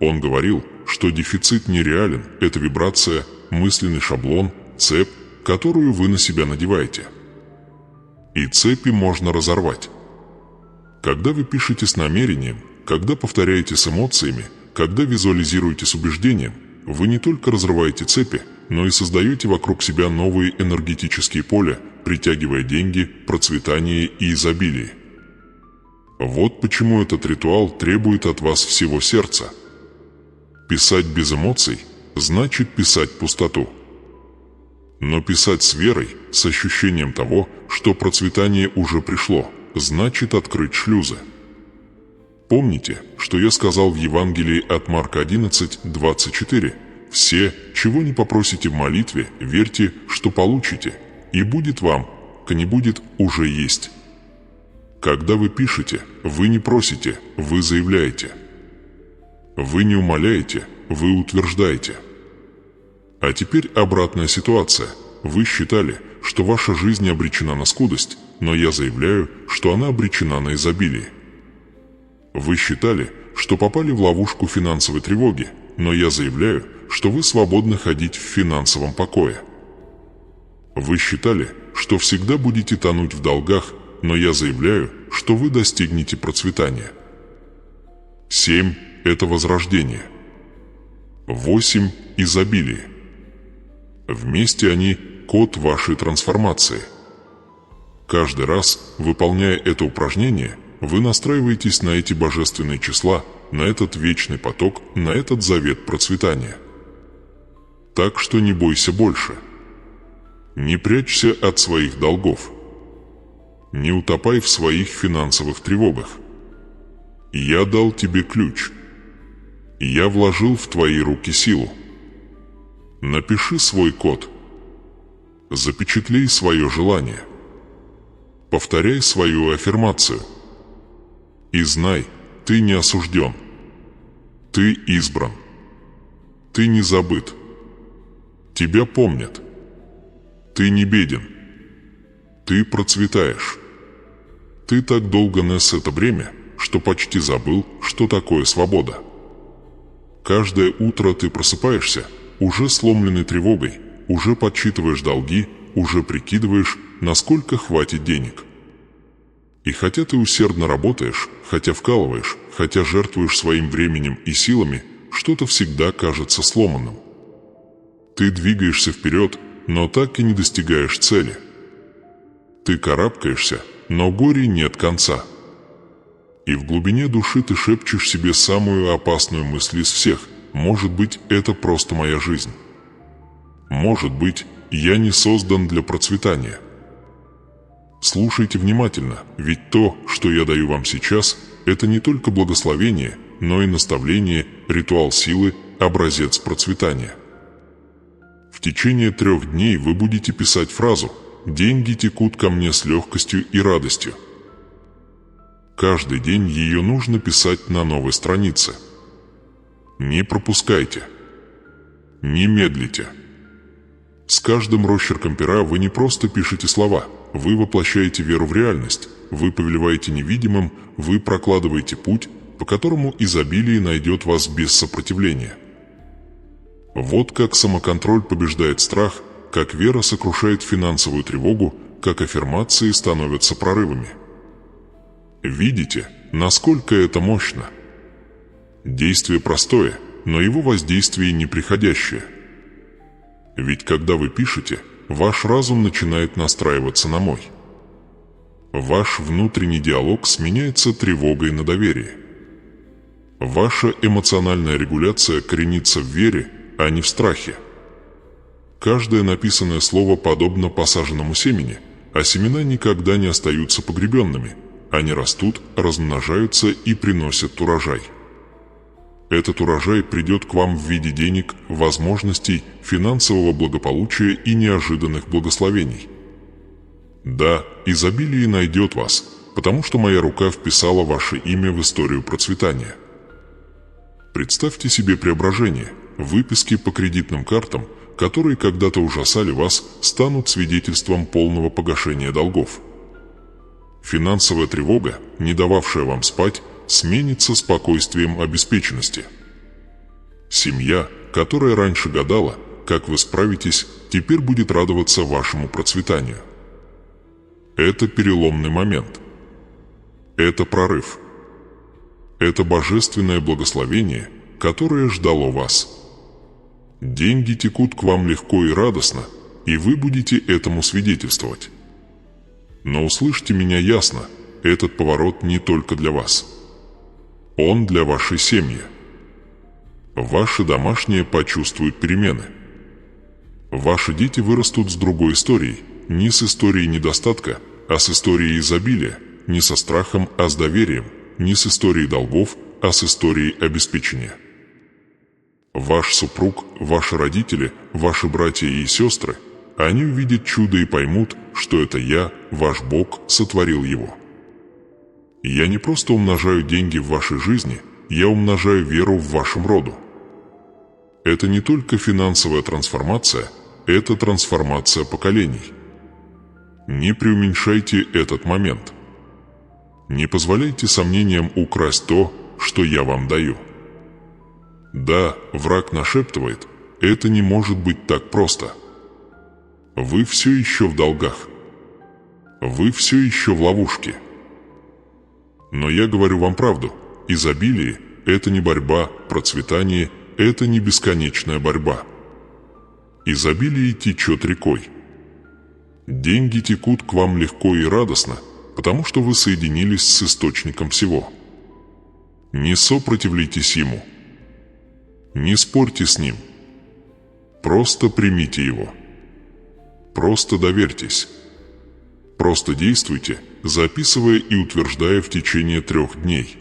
S1: Он говорил, что дефицит нереален, это вибрация, мысленный шаблон, цепь, которую вы на себя надеваете. И цепи можно разорвать. Когда вы пишете с намерением, когда повторяете с эмоциями, когда визуализируете с убеждением, вы не только разрываете цепи, но и создаете вокруг себя новые энергетические поля, притягивая деньги, процветание и изобилие. Вот почему этот ритуал требует от вас всего сердца. Писать без эмоций значит писать пустоту. Но писать с верой, с ощущением того, что процветание уже пришло, значит открыть шлюзы. Помните, что я сказал в Евангелии от Марка 11:24? «Все, чего не попросите в молитве, верьте, что получите, и будет вам, не будет, уже есть». Когда вы пишете, вы не просите, вы заявляете. Вы не умоляете, вы утверждаете. А теперь обратная ситуация. Вы считали, что ваша жизнь обречена на скудость, но я заявляю, что она обречена на изобилие. Вы считали, что попали в ловушку финансовой тревоги, но я заявляю, что вы свободны ходить в финансовом покое. Вы считали, что всегда будете тонуть в долгах, но я заявляю, что вы достигнете процветания. 7 – это возрождение. 8 – изобилие. Вместе они – код вашей трансформации. Каждый раз, выполняя это упражнение, вы настраиваетесь на эти божественные числа, на этот вечный поток, на этот завет процветания. Так что не бойся больше. Не прячься от своих долгов. Не утопай в своих финансовых тревогах. Я дал тебе ключ. Я вложил в твои руки силу. Напиши свой код. Запечатлей свое желание. Повторяй свою аффирмацию. И знай, ты не осужден. Ты избран. Ты не забыт. Тебя помнят. Ты не беден. Ты процветаешь. Ты так долго нес это бремя, что почти забыл, что такое свобода. Каждое утро ты просыпаешься, уже сломленный тревогой, уже подсчитываешь долги, уже прикидываешь, насколько хватит денег. И хотя ты усердно работаешь, хотя вкалываешь, хотя жертвуешь своим временем и силами, что-то всегда кажется сломанным. Ты двигаешься вперед, но так и не достигаешь цели. Ты карабкаешься, но горе нет конца. И в глубине души ты шепчешь себе самую опасную мысль из всех: может быть, это просто моя жизнь. Может быть, я не создан для процветания. Слушайте внимательно, ведь то, что я даю вам сейчас, это не только благословение, но и наставление, ритуал силы, образец процветания. В течение 3 дней вы будете писать фразу «Деньги текут ко мне с легкостью и радостью». Каждый день ее нужно писать на новой странице. Не пропускайте. Не медлите. С каждым росчерком пера вы не просто пишете слова, вы воплощаете веру в реальность, вы повелеваете невидимым, вы прокладываете путь, по которому изобилие найдет вас без сопротивления. Вот как самоконтроль побеждает страх, как вера сокрушает финансовую тревогу, как аффирмации становятся прорывами. Видите, насколько это мощно? Действие простое, но его воздействие неприходящее. Ведь когда вы пишете, ваш разум начинает настраиваться на мой. Ваш внутренний диалог сменяется тревогой на доверие. Ваша эмоциональная регуляция коренится в вере, а не в страхе. Каждое написанное слово подобно посаженному семени, а семена никогда не остаются погребенными. Они растут, размножаются и приносят урожай. Этот урожай придет к вам в виде денег, возможностей, финансового благополучия и неожиданных благословений. Да, изобилие найдет вас, потому что моя рука вписала ваше имя в историю процветания. Представьте себе преображение. Выписки по кредитным картам, которые когда-то ужасали вас, станут свидетельством полного погашения долгов. Финансовая тревога, не дававшая вам спать, сменится спокойствием обеспеченности. Семья, которая раньше гадала, как вы справитесь, теперь будет радоваться вашему процветанию. Это переломный момент. Это прорыв. Это божественное благословение, которое ждало вас. Деньги текут к вам легко и радостно, и вы будете этому свидетельствовать. Но услышьте меня ясно, этот поворот не только для вас. Он для вашей семьи. Ваши домашние почувствуют перемены. Ваши дети вырастут с другой историей, не с историей недостатка, а с историей изобилия, не со страхом, а с доверием, не с историей долгов, а с историей обеспечения. Ваш супруг, ваши родители, ваши братья и сестры, они увидят чудо и поймут, что это я, ваш Бог, сотворил его. Я не просто умножаю деньги в вашей жизни, я умножаю веру в вашем роду. Это не только финансовая трансформация, это трансформация поколений. Не преуменьшайте этот момент. Не позволяйте сомнениям украсть то, что я вам даю. Да, враг нашептывает, это не может быть так просто. Вы все еще в долгах. Вы все еще в ловушке. Но я говорю вам правду, изобилие – это не борьба, процветание – это не бесконечная борьба. Изобилие течет рекой. Деньги текут к вам легко и радостно, потому что вы соединились с источником всего. Не сопротивляйтесь ему. Не спорьте с ним. Просто примите его. Просто доверьтесь. Просто действуйте, записывая и утверждая в течение 3 дней.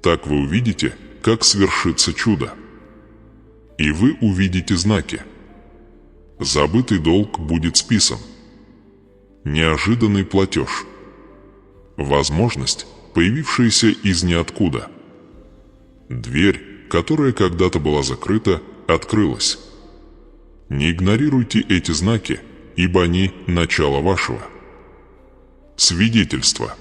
S1: Так вы увидите, как свершится чудо. И вы увидите знаки. Забытый долг будет списан. Неожиданный платеж. Возможность, появившаяся из ниоткуда. Дверь, которая когда-то была закрыта, открылась. Не игнорируйте эти знаки, ибо они – начало вашего. Свидетельство.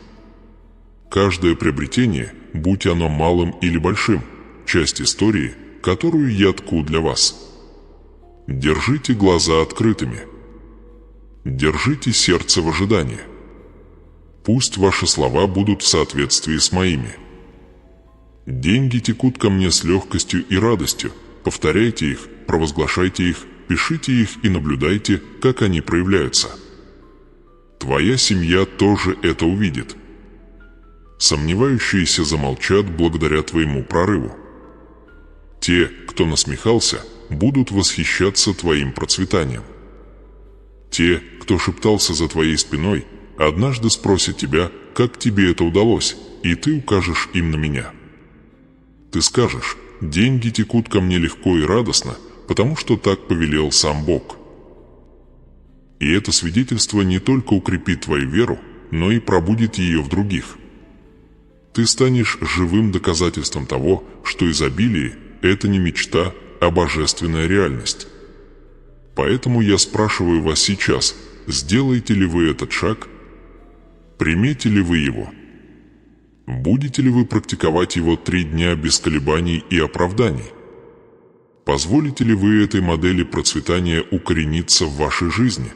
S1: Каждое приобретение, будь оно малым или большим, часть истории, которую я тку для вас. Держите глаза открытыми. Держите сердце в ожидании. Пусть ваши слова будут в соответствии с моими. Деньги текут ко мне с легкостью и радостью. Повторяйте их, провозглашайте их, пишите их и наблюдайте, как они проявляются. Твоя семья тоже это увидит. Сомневающиеся замолчат благодаря твоему прорыву. Те, кто насмехался, будут восхищаться твоим процветанием. Те, кто шептался за твоей спиной, однажды спросят тебя, как тебе это удалось, и ты укажешь им на меня. Ты скажешь: деньги текут ко мне легко и радостно, потому что так повелел сам Бог. И это свидетельство не только укрепит твою веру, но и пробудит ее в других. Ты станешь живым доказательством того, что изобилие – это не мечта, а божественная реальность. Поэтому я спрашиваю вас сейчас, сделаете ли вы этот шаг? Примете ли вы его? Будете ли вы практиковать его 3 дня без колебаний и оправданий? Позволите ли вы этой модели процветания укорениться в вашей жизни?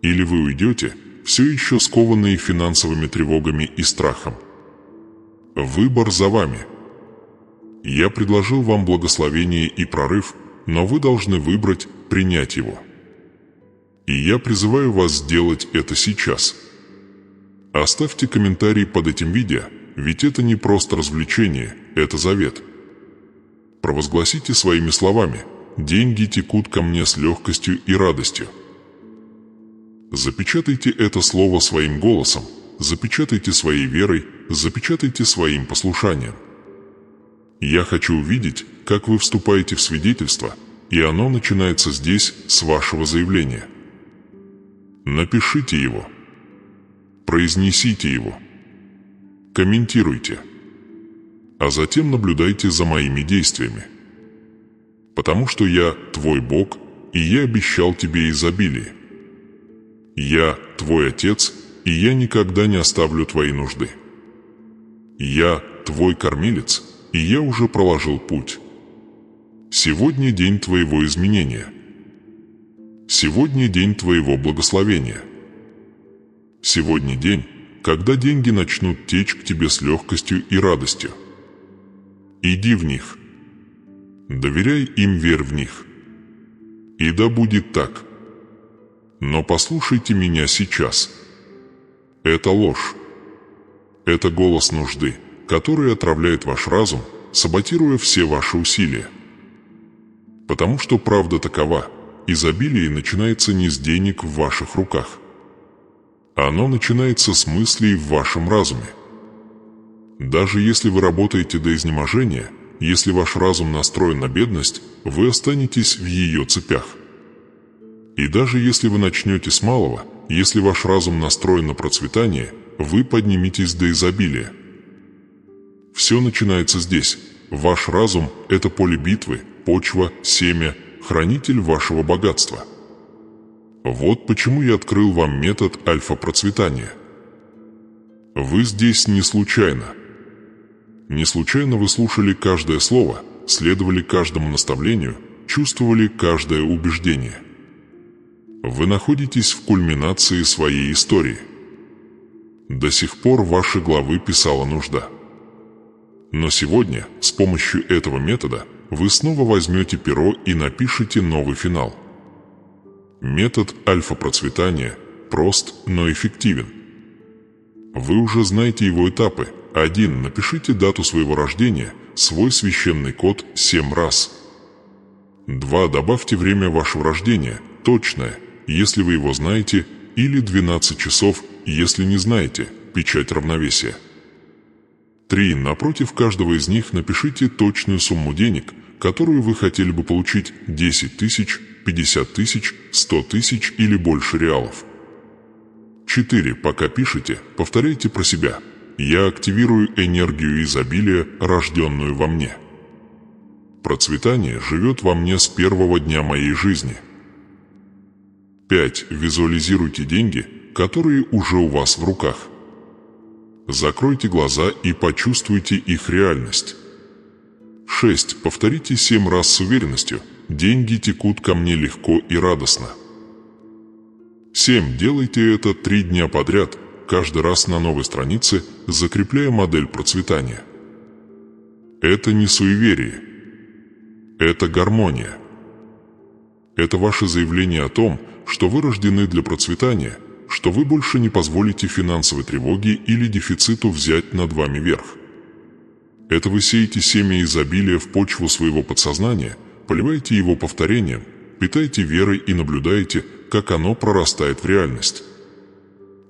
S1: Или вы уйдете, все еще скованные финансовыми тревогами и страхом? Выбор за вами. Я предложил вам благословение и прорыв, но вы должны выбрать принять его. И я призываю вас сделать это сейчас. Оставьте комментарий под этим видео, ведь это не просто развлечение, это завет. Провозгласите своими словами: «Деньги текут ко мне с легкостью и радостью». Запечатайте это слово своим голосом, запечатайте своей верой, запечатайте своим послушанием. Я хочу увидеть, как вы вступаете в свидетельство, и оно начинается здесь, с вашего заявления. Напишите его. Произнесите его. Комментируйте. А затем наблюдайте за моими действиями. Потому что я твой Бог, и я обещал тебе изобилие. Я твой Отец, и я никогда не оставлю твои нужды. Я твой кормилец, и я уже проложил путь. Сегодня день твоего изменения. Сегодня день твоего благословения. Сегодня день, когда деньги начнут течь к тебе с легкостью и радостью. Иди в них. Доверяй им, верь в них. И да будет так. Но послушайте меня сейчас. Это ложь. Это голос нужды, который отравляет ваш разум, саботируя все ваши усилия. Потому что правда такова: изобилие начинается не с денег в ваших руках. Оно начинается с мыслей в вашем разуме. Даже если вы работаете до изнеможения, если ваш разум настроен на бедность, вы останетесь в ее цепях. И даже если вы начнете с малого, если ваш разум настроен на процветание, вы подниметесь до изобилия. Все начинается здесь. Ваш разум – это поле битвы, почва, семя, хранитель вашего богатства. Вот почему я открыл вам метод альфа-процветания. Вы здесь не случайно. Не случайно вы слушали каждое слово, следовали каждому наставлению, чувствовали каждое убеждение. Вы находитесь в кульминации своей истории. До сих пор ваши главы писала нужда. Но сегодня, с помощью этого метода, вы снова возьмете перо и напишите новый финал. Метод альфа-процветания прост, но эффективен. Вы уже знаете его этапы. 1. Напишите дату своего рождения, свой священный код 7 раз. 2. Добавьте время вашего рождения, точное, если вы его знаете, или 12 часов, если не знаете, печать равновесия. 3. Напротив каждого из них напишите точную сумму денег, которую вы хотели бы получить: 10 тысяч, 50 тысяч, 100 тысяч или больше реалов. 4. Пока пишете, повторяйте про себя: «Я активирую энергию изобилия, рожденную во мне. Процветание живет во мне с первого дня моей жизни». 5. Визуализируйте деньги, которые уже у вас в руках. Закройте глаза и почувствуйте их реальность. 6. Повторите 7 раз с уверенностью: «Деньги текут ко мне легко и радостно». 7. Делайте это 3 дня подряд, каждый раз на новой странице, закрепляя модель процветания. Это не суеверие. Это гармония. Это ваше заявление о том, что вы рождены для процветания, что вы больше не позволите финансовой тревоге или дефициту взять над вами верх. Это вы сеете семя изобилия в почву своего подсознания, поливаете его повторением, питаете верой и наблюдаете, как оно прорастает в реальность.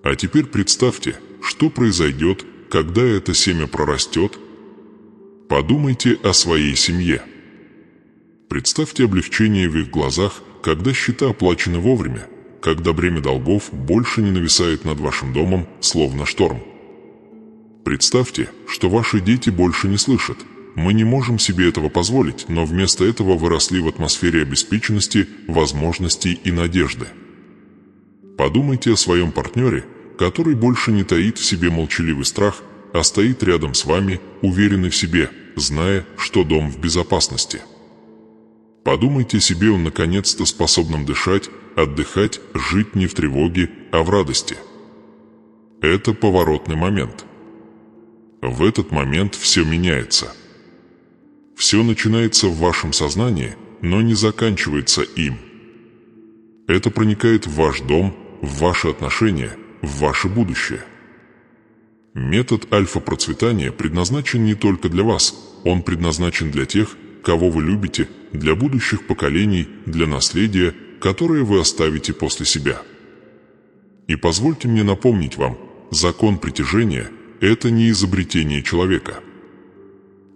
S1: А теперь представьте, что произойдет, когда это семя прорастет. Подумайте о своей семье. Представьте облегчение в их глазах, когда счета оплачены вовремя, когда бремя долгов больше не нависает над вашим домом, словно шторм. Представьте, что ваши дети больше не слышат: мы не можем себе этого позволить, но вместо этого вы росли в атмосфере обеспеченности, возможностей и надежды. Подумайте о своем партнере, который больше не таит в себе молчаливый страх, а стоит рядом с вами, уверенный в себе, зная, что дом в безопасности. Подумайте о себе, он наконец-то способным дышать, отдыхать, жить не в тревоге, а в радости. Это поворотный момент. В этот момент все меняется. Все начинается в вашем сознании, но не заканчивается им. Это проникает в ваш дом, в ваши отношения, в ваше будущее. Метод альфа-процветания предназначен не только для вас, он предназначен для тех, кого вы любите, для будущих поколений, для наследия, которое вы оставите после себя. И позвольте мне напомнить вам, закон притяжения – это не изобретение человека.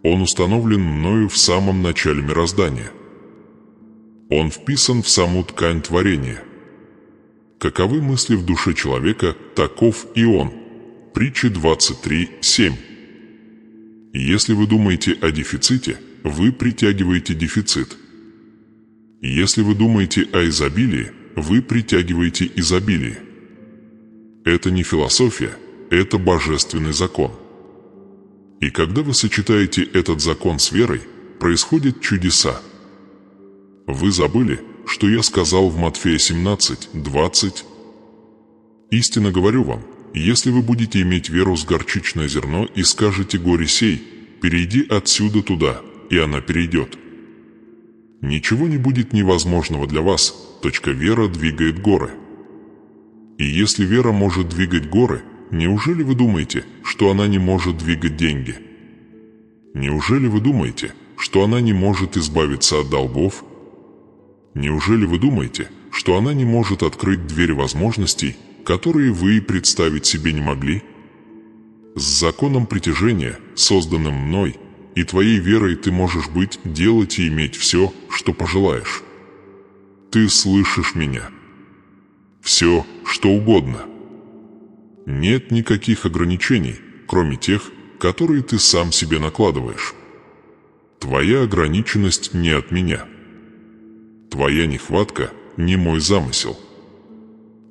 S1: Он установлен мною в самом начале мироздания. Он вписан в саму ткань творения. Каковы мысли в душе человека, таков и он. Притча 23:7. Если вы думаете о дефиците, вы притягиваете дефицит. Если вы думаете о изобилии, вы притягиваете изобилие. Это не философия, это божественный закон. И когда вы сочетаете этот закон с верой, происходят чудеса. Вы забыли, что я сказал в Матфея 17:20? Истинно говорю вам, если вы будете иметь веру с горчичное зерно и скажете горе сей, перейди отсюда туда, и она перейдет. Ничего не будет невозможного для вас, вера двигает горы. И если вера может двигать горы, неужели вы думаете, что она не может двигать деньги? Неужели вы думаете, что она не может избавиться от долгов? Неужели вы думаете, что она не может открыть дверь возможностей, которые вы и представить себе не могли? С законом притяжения, созданным мной, и твоей верой ты можешь быть, делать и иметь все, что пожелаешь. Ты слышишь меня? Все, что угодно. Нет никаких ограничений, кроме тех, которые ты сам себе накладываешь. Твоя ограниченность не от меня. Твоя нехватка не мой замысел.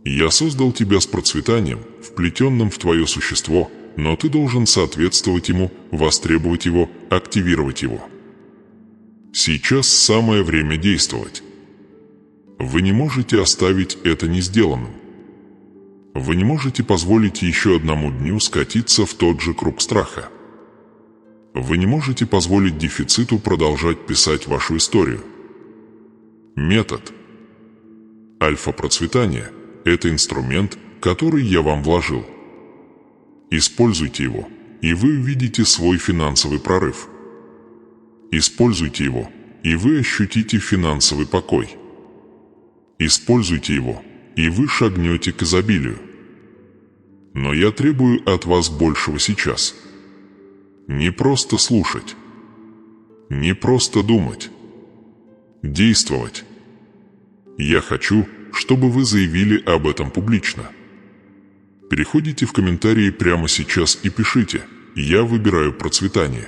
S1: Я создал тебя с процветанием, вплетенным в твое существо, но ты должен соответствовать ему, востребовать его, активировать его. Сейчас самое время действовать. Вы не можете оставить это не сделанным. Вы не можете позволить еще одному дню скатиться в тот же круг страха. Вы не можете позволить дефициту продолжать писать вашу историю. Метод альфа-процветания – это инструмент, который я вам вложил. Используйте его, и вы увидите свой финансовый прорыв. Используйте его, и вы ощутите финансовый покой. Используйте его, и вы шагнете к изобилию. Но я требую от вас большего сейчас. Не просто слушать, не просто думать, действовать. Я хочу, чтобы вы заявили об этом публично. Переходите в комментарии прямо сейчас и пишите «Я выбираю процветание».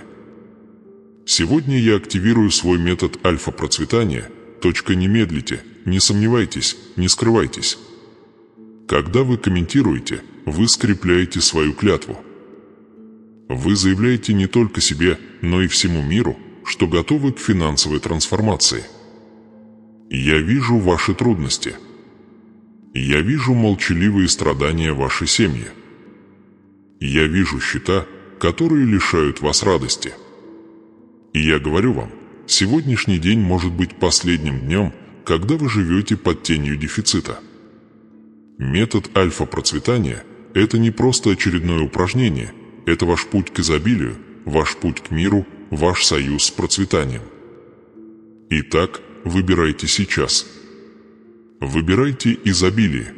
S1: Сегодня я активирую свой метод альфа-процветания. Не медлите, не сомневайтесь, не скрывайтесь. Когда вы комментируете, вы скрепляете свою клятву. Вы заявляете не только себе, но и всему миру, что готовы к финансовой трансформации. Я вижу ваши трудности. Я вижу молчаливые страдания вашей семьи. Я вижу счета, которые лишают вас радости. И я говорю вам, сегодняшний день может быть последним днем, когда вы живете под тенью дефицита. Метод альфа-процветания – это не просто очередное упражнение, это ваш путь к изобилию, ваш путь к миру, ваш союз с процветанием. Итак, выбирайте сейчас. Выбирайте изобилие.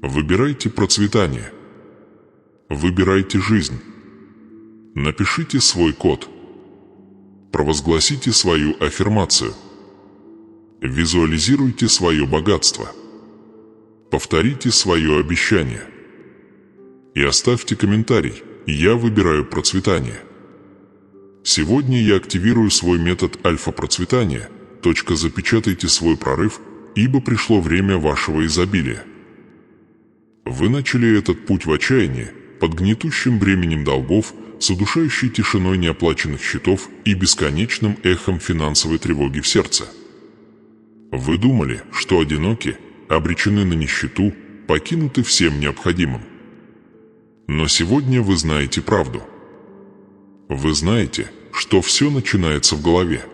S1: Выбирайте процветание. Выбирайте жизнь. Напишите свой код. Провозгласите свою аффирмацию. Визуализируйте свое богатство. Повторите свое обещание. И оставьте комментарий «Я выбираю процветание». Сегодня я активирую свой метод альфа-процветания. Запечатайте свой прорыв, ибо пришло время вашего изобилия. Вы начали этот путь в отчаянии, под гнетущим бременем долгов, с удушающей тишиной неоплаченных счетов и бесконечным эхом финансовой тревоги в сердце. Вы думали, что одиноки, обречены на нищету, покинуты всем необходимым. Но сегодня вы знаете правду. Вы знаете, что все начинается в голове.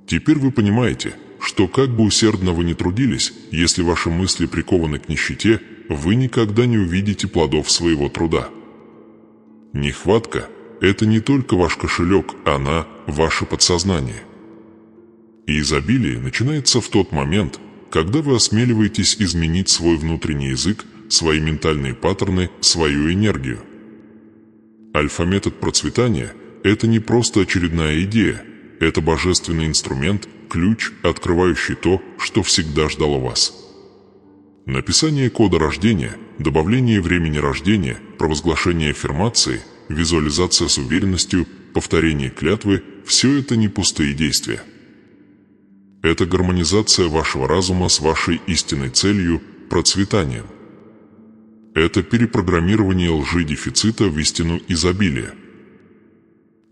S1: Теперь вы понимаете, что как бы усердно вы ни трудились, если ваши мысли прикованы к нищете, вы никогда не увидите плодов своего труда. Нехватка – это не только ваш кошелек, она – ваше подсознание. И изобилие начинается в тот момент, когда вы осмеливаетесь изменить свой внутренний язык, свои ментальные паттерны, свою энергию. Альфа-метод процветания – это не просто очередная идея, это божественный инструмент, ключ, открывающий то, что всегда ждало вас. Написание кода рождения, добавление времени рождения, провозглашение аффирмации, визуализация с уверенностью, повторение клятвы – все это не пустые действия. Это гармонизация вашего разума с вашей истинной целью – процветанием. Это перепрограммирование лжи дефицита в истину изобилия.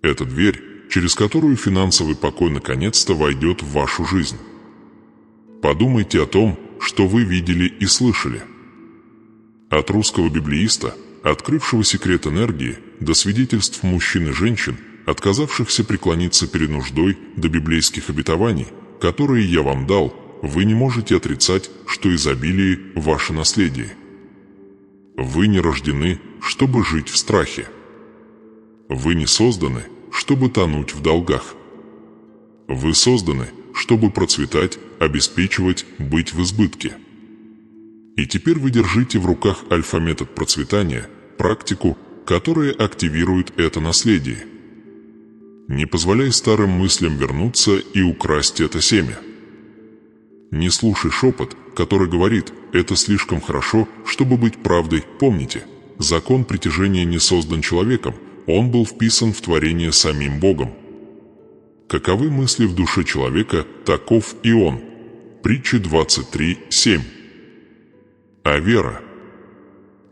S1: Это дверь, через которую финансовый покой наконец-то войдет в вашу жизнь. Подумайте о том, что вы видели и слышали. От русского библеиста, открывшего секрет энергии, до свидетельств мужчин и женщин, отказавшихся преклониться перед нуждой, до библейских обетований, которые я вам дал, вы не можете отрицать, что изобилие – ваше наследие. Вы не рождены, чтобы жить в страхе. Вы не созданы, чтобы тонуть в долгах. Вы созданы, чтобы процветать, обеспечивать, быть в избытке. И теперь вы держите в руках альфа-метод процветания, практику, которая активирует это наследие. Не позволяй старым мыслям вернуться и украсть это семя. Не слушай шепот, который говорит «это слишком хорошо, чтобы быть правдой». Помните, закон притяжения не создан человеком, он был вписан в творение самим Богом. Каковы мысли в душе человека, таков и он. Притча 23:7. А вера?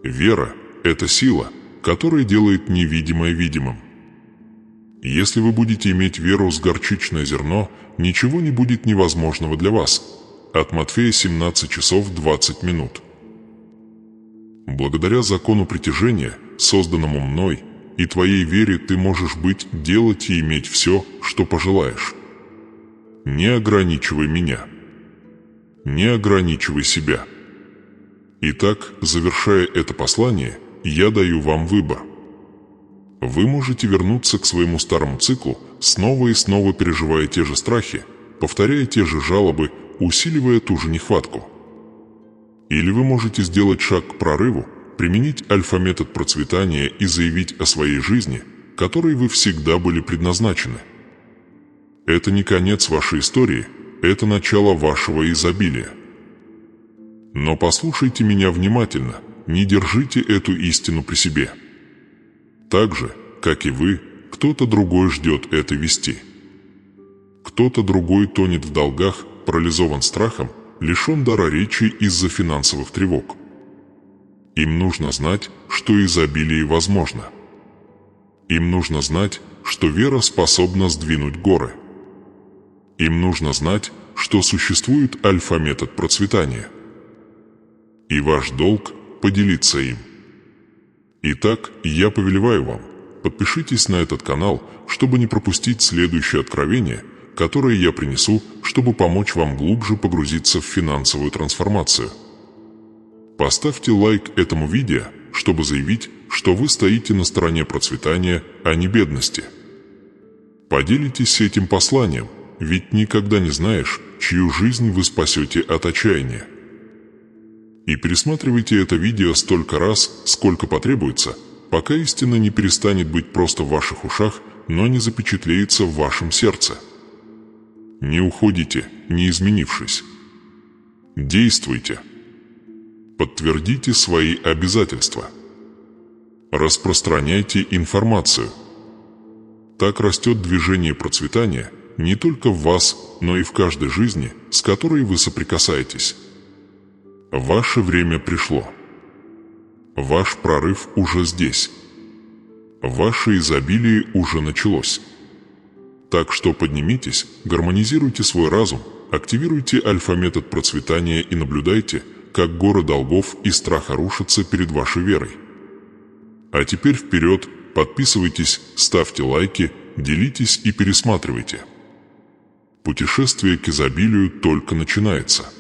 S1: Вера – это сила, которая делает невидимое видимым. Если вы будете иметь веру с горчичное зерно, ничего не будет невозможного для вас. От Матфея 17:20. Благодаря закону притяжения, созданному мной, и твоей вере ты можешь быть, делать и иметь все, что пожелаешь. Не ограничивай меня. Не ограничивай себя. Итак, завершая это послание, я даю вам выбор. Вы можете вернуться к своему старому циклу, снова и снова переживая те же страхи, повторяя те же жалобы, усиливая ту же нехватку. Или вы можете сделать шаг к прорыву, применить альфа-метод процветания и заявить о своей жизни, которой вы всегда были предназначены. Это не конец вашей истории, это начало вашего изобилия. Но послушайте меня внимательно, не держите эту истину при себе. Так же, как и вы, кто-то другой ждет это вести. Кто-то другой тонет в долгах, парализован страхом, лишен дара речи из-за финансовых тревог. Им нужно знать, что изобилие возможно. Им нужно знать, что вера способна сдвинуть горы. Им нужно знать, что существует альфа-метод процветания. И ваш долг – поделиться им. Итак, я повелеваю вам, подпишитесь на этот канал, чтобы не пропустить следующее откровение, которое я принесу, чтобы помочь вам глубже погрузиться в финансовую трансформацию. Поставьте лайк этому видео, чтобы заявить, что вы стоите на стороне процветания, а не бедности. Поделитесь этим посланием, ведь никогда не знаешь, чью жизнь вы спасете от отчаяния. И пересматривайте это видео столько раз, сколько потребуется, пока истина не перестанет быть просто в ваших ушах, но не запечатлеется в вашем сердце. Не уходите, не изменившись. Действуйте. Подтвердите свои обязательства. Распространяйте информацию. Так растет движение процветания не только в вас, но и в каждой жизни, с которой вы соприкасаетесь. Ваше время пришло. Ваш прорыв уже здесь. Ваше изобилие уже началось. Так что поднимитесь, гармонизируйте свой разум, активируйте альфа-метод процветания и наблюдайте, как горы долгов и страха рушатся перед вашей верой. А теперь вперед, подписывайтесь, ставьте лайки, делитесь и пересматривайте. Путешествие к изобилию только начинается.